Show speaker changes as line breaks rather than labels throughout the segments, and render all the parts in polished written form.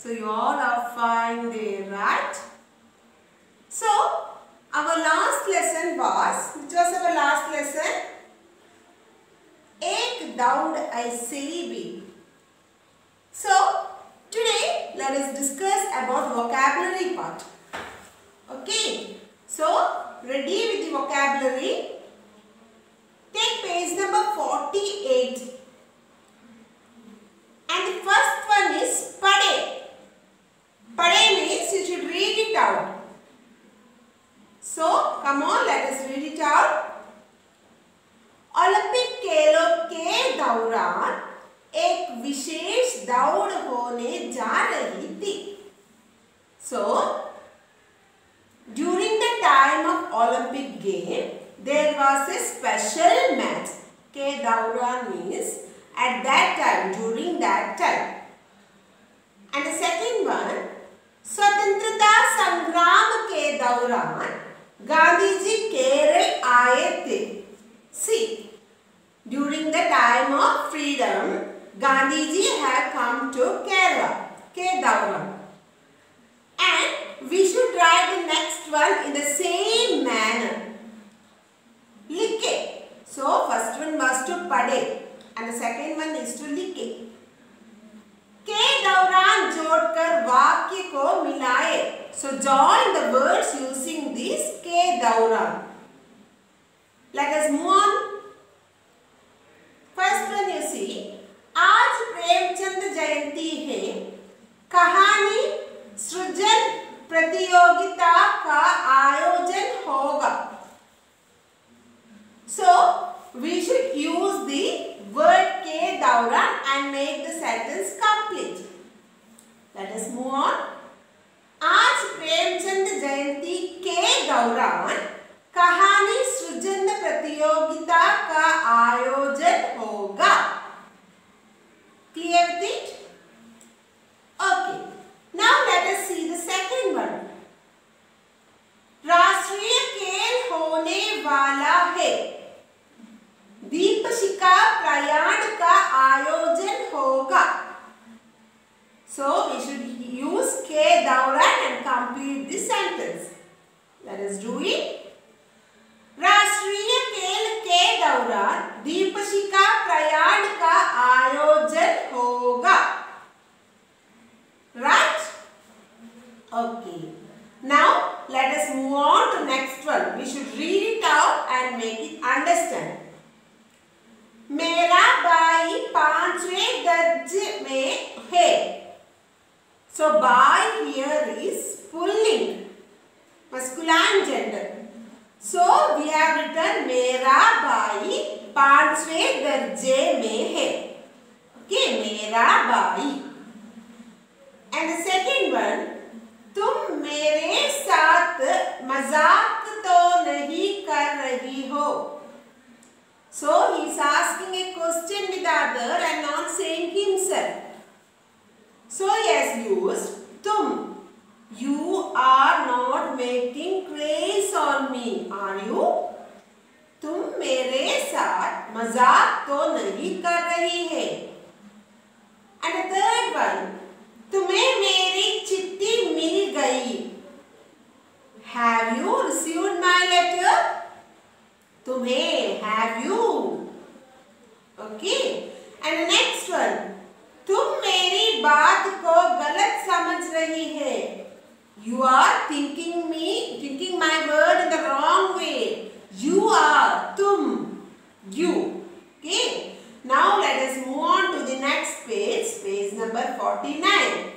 So you all are fine there, right? So our last lesson was, which was our last lesson? Ek daud aise bhi. So today let us discuss about vocabulary part. Okay. So ready with the vocabulary? Take page number 48. And the first one is pade. Pade means you should read it out. So come on, let us read it out. Olympic खेलों के दौरान एक विशेष दौड़ होने जा रही थी. So during the time of Olympic game, there was a special match. के दौरान means at that time, during that time. And the second one, स्वतंत्रता संग्राम के दौरान गांधी जी केरल आए थे. See, during the time of freedom, Gandhi ji had come to Kerala, ke dauran. And we should write the next one in the same manner. Like. So, first one was to pade and the second one is to like. के दौरान जोड़कर वाक्य को मिलाए. So, join the words using this के दौरान. Let us move on. First one you see, आज प्रेमचंद जयंती है. कहानी सृजन प्रतियोगिता का आयोजन होगा. So we should use the word के दौरान and make the sentence complete. Let us move on. आज प्रेमचंद जयंती के दौरान कहानी सृजन प्रतियोगिता का आयोजन होगा. Clear with it? Okay. Now let us see the second one. राष्ट्रीय खेल होने वाला है. दीपशिखा प्रयाण का आयोजन होगा. So we should use के दौरान and complete the sentence. Let us do it. राष्ट्रीय खेल के दौरान दीपशिखा प्रयाण का आयोजन होगा. Right? Okay. Now let us move on to next one. We should read it out and make it understand. मेरा भाई 5वें दर्जे में है. So by here is pulling, masculine gender. So we have written मेरा भाई 5वें दर्जे में है. Okay, मेरा भाई. And the second one, तुम मेरे साथ मजाक तो नहीं कर रही हो. So he is asking a question with other and not saying himself. So he has used तुम. You are not making craze on me, are you? तुम मेरे साथ मजाक तो नहीं कर रही है. And the third one, तुम्हें मेरी चिट्ठी मिल गई. Have you received my letter? तुम्हें, have you? Okay. And the next one, तुम मेरी बात को गलत समझ रही है. You are thinking my word in the wrong way. You are, tum, you. Okay. Now let us move on to the next page, page number 49.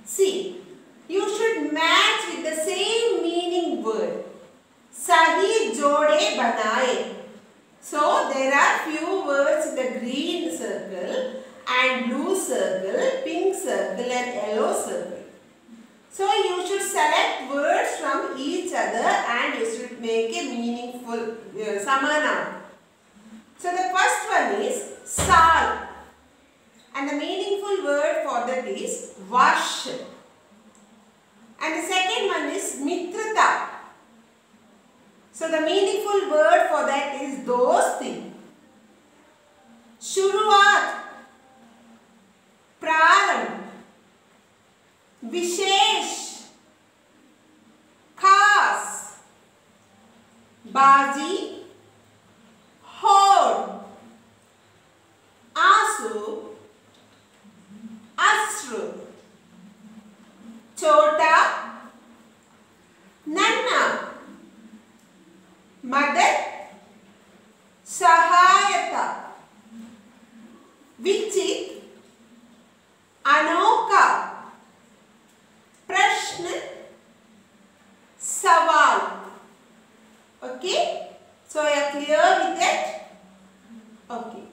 See, you should match with the same meaning word. Sahi jode banaye. So there are few words in the green circle and blue circle, pink circle and yellow circle. So you should select words from each other and you should make a meaningful samana. So the first one is sal and the meaningful word for that is vash. And the second one is mitrata. So the meaningful word for that is dosti. Shuruat, praram, बाजी, होड़, आंसू, अश्रु, छोटा, नन्हा, मदद, सहायता, विचित्र, अनोखा, प्रश्न, सवाल. Okay, so you are clear with it? Okay,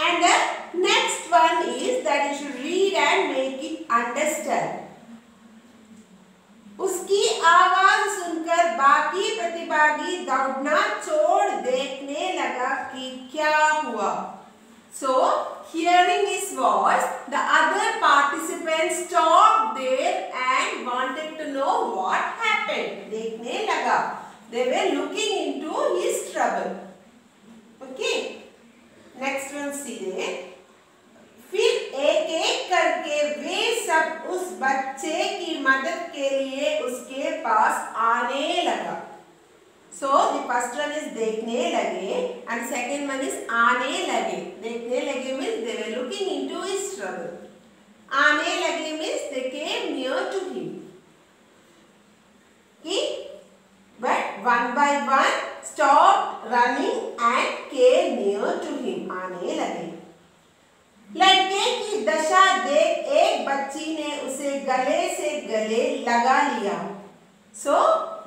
and the next one is that you should read and make it understand. उसकी आवाज सुनकर बाकी प्रतिभागी दौड़ना छोड़ देखने लगा कि क्या हुआ. So, hearing his voice, the other participants stopped there and wanted to know what happened. देखने लगा. They were looking into his trouble. Okay. Next one see there. फिर एक एक करके वे सब उस बच्चे की मदद के लिए उसके पास आने लगा. So the first one is देखने लगे and second one is आने लगे. देखने लगे means they were looking into his trouble. आने लगे means they came near to him. Okay? But one by one stopped running and came near to him. आने लगे. लड़के की दशा देख एक बच्ची ने उसे गले से गले लगा लिया. So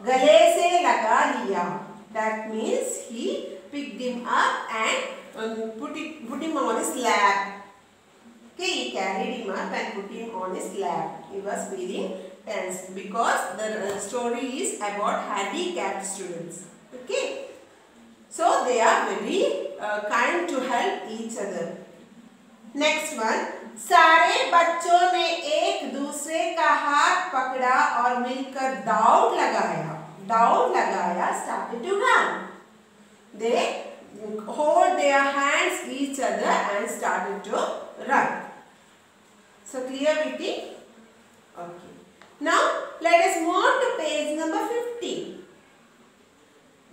गले से लगा लिया. That means he picked him up and put him on his lap. Okay, he carried him up and put him on his lap. He was feeling tense because the story is about handicapped students. Okay, so they are very kind to help each other. Next one, सारे बच्चों ने एक दूसरे का हाथ पकड़ा और मिलकर दौड़ लगाया. दौड़ लगाया started to run. They hold their hands each other and started to run. So clear with it? Okay. Now let us move on to page number 50.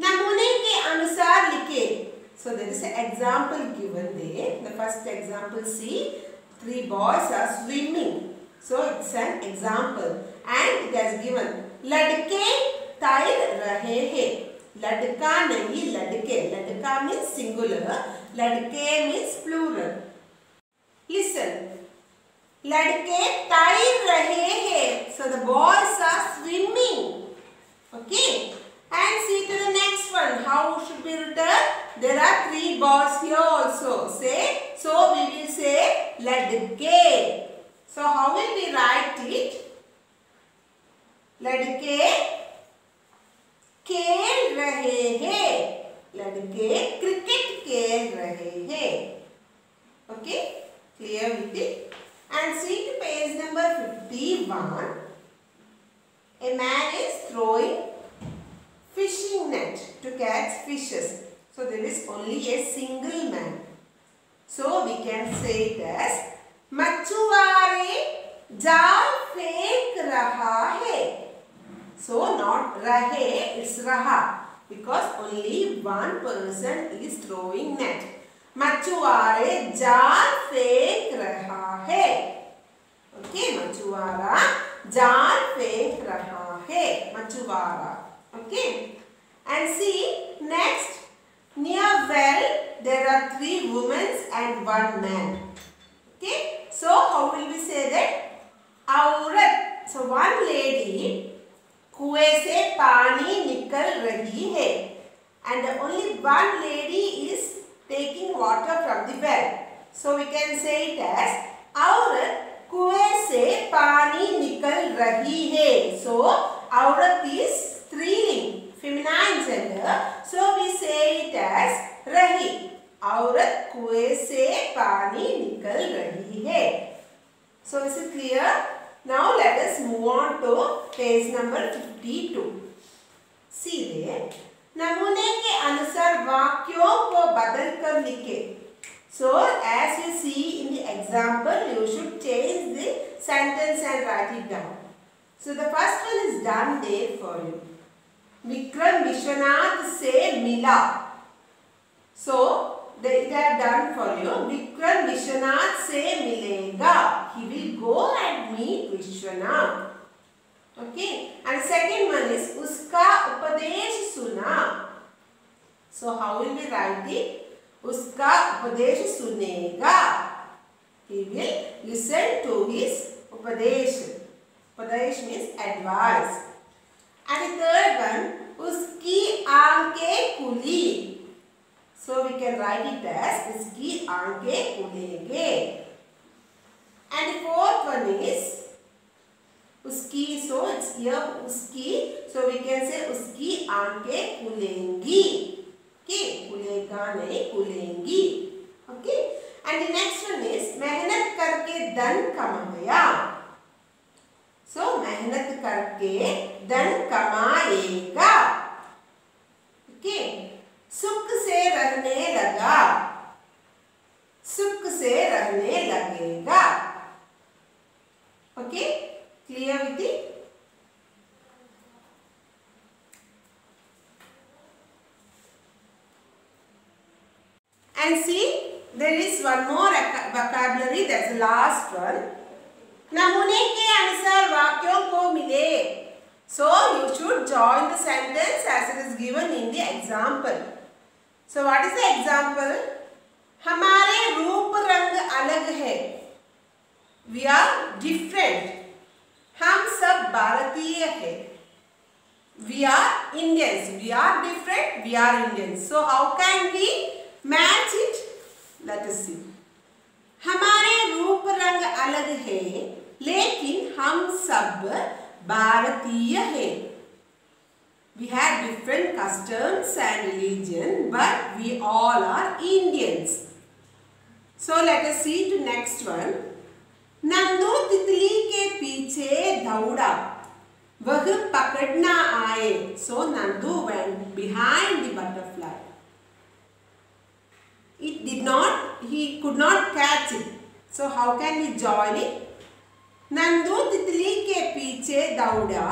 नमूने के अनुसार लिखे. So there is an example given there. The first example, see, 3 boys are swimming. So it's an example and it has given लड़के तैर रहे हैं. लड़का नहीं लड़के. लड़का means singular. लड़के means plural. Listen. लड़के तैर रहे हैं. So the boys are swimming. Okay. And see to the next one. How should be written? There are 3 boys here also. Say, so we will say ladke. So how will we write it? Ladke खेल रहे हैं. लड़के cricket खेल रहे हैं. Okay, clear with it? And see to page number 51. A man is throwing fishing net to catch fishes. So there is only a single man. So we can say it as मछुआरे जाल फेंक रहा है. So not रहे, it's रहा because only one person is throwing net. मछुआरे जाल फेंक रहा है. Okay, मछुआरा जाल फेंक रहा है. मछुआरा. Okay, and see next, near well there are 3 women and 1 man. Okay, so how will we say that? औरत. So one lady कुएं से पानी निकल रही है and only one lady is taking water from the well. So we can say it as औरत कुएं से पानी निकल रही है. So औरत is स्त्रीलिंग, feminine gender. So we say it as रही. औरत कुएं से पानी निकल रही है. So is it clear? Now let us move on to page number 52. See there. नमूने के अनुसार वाक्यों को बदलकर लिखे. So as you see in the example, you should change the sentence and write it down. So the first one is done there for you. Vikram Vishwanath से मिला. So they have done for you. Vikram Vishwanath se milega. He will go and meet Vishwanath. Okay. And second one is uska upadesh suna. So how will we write it? Uska upadesh sunega. He will listen to his upadesh. Upadesh means advice. And the third one, uski aanke kuli. So we can write it as uski aanke khulenge. And the fourth one is uski. So it's here uski. So we can say uski aanke khulengi. Okay, khulega nahi khulengi. Okay. And the next one is मेहनत करके धन कमाया. So मेहनत करके धन कमाएगा. Okay. सुख से रहने लगा. सुख से रहने लगेगा. Okay, clear with it? And see, there is one more vocabulary, that's the last one. नमूने के अनुसार वाक्यों को मिले. So you should join the sentence as it is given in the example. So what is the example? हमारे रूप रंग अलग है. We are different. हम सब भारतीय हैं. We are Indians. We are different. We are Indians. So how can we match it? Let us see. हमारे रूप रंग अलग है, लेकिन हम सब भारतीय हैं. We have different customs and religion, but we all are Indians. So let us see to next one. Nandu तितली के पीछे दौड़ा. वह पकड़ना आए. So Nandu went behind the butterfly. He could not catch it. So how can we join it? Nandu तितली के पीछे दौड़ा,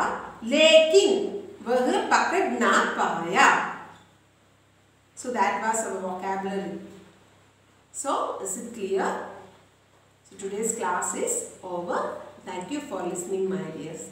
लेकिन वह पकड़ ना पाया. So that was our vocabulary. So is it clear? So today's class is over. Thank you for listening, my dears.